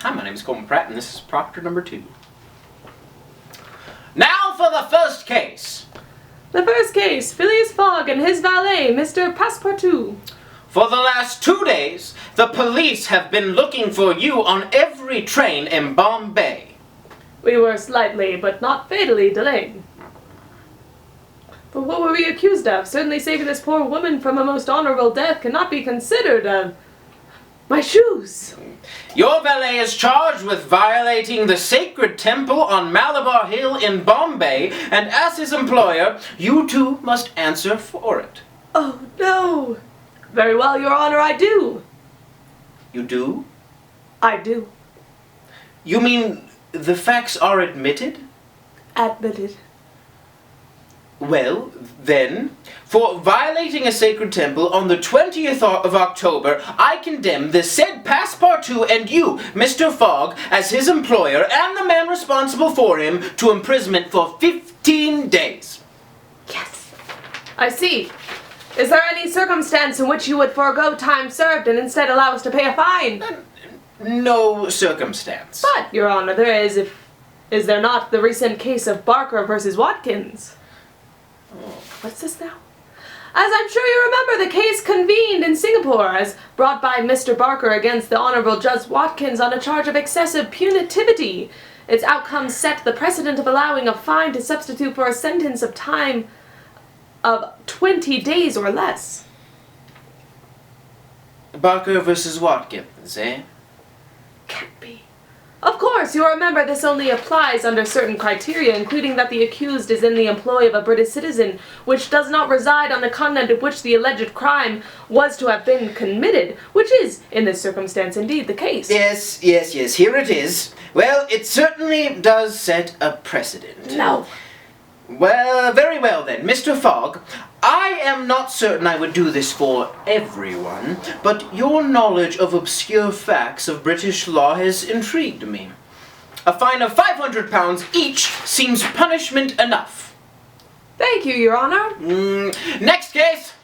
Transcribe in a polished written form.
Hi, my name is Coleman Pratt, and this is Proctor number 2. Now for the first case. The first case, Phileas Fogg and his valet, Mr. Passepartout. For the last 2 days, the police have been looking for you on every train in Bombay. We were slightly, but not fatally, delayed. But what were we accused of? Certainly saving this poor woman from a most honorable death cannot be considered my shoes! Your valet is charged with violating the sacred temple on Malabar Hill in Bombay, and as his employer, you too must answer for it. Oh, no! Very well, Your Honor, I do. You do? I do. You mean the facts are admitted? Admitted. Well, then, for violating a sacred temple on the 20th of October, I condemn the said Passepartout and you, Mr. Fogg, as his employer and the man responsible for him, to imprisonment for 15 days. Yes. I see. Is there any circumstance in which you would forego time served and instead allow us to pay a fine? No circumstance. But, Your Honor, there is, is there not the recent case of Barker versus Watkins? What's this now? As I'm sure you remember, the case convened in Singapore as brought by Mr. Barker against the Honorable Judge Watkins on a charge of excessive punitivity. Its outcome set the precedent of allowing a fine to substitute for a sentence of time of 20 days or less. Barker versus Watkins, eh? Can't be. Of course, you remember this only applies under certain criteria, including that the accused is in the employ of a British citizen, which does not reside on the continent of which the alleged crime was to have been committed, which is, in this circumstance, indeed the case. Yes, here it is. Well, it certainly does set a precedent. No. Well, very well then, Mr. Fogg. I am not certain I would do this for everyone, but your knowledge of obscure facts of British law has intrigued me. A fine of £500 each seems punishment enough. Thank you, Your Honor. Next case.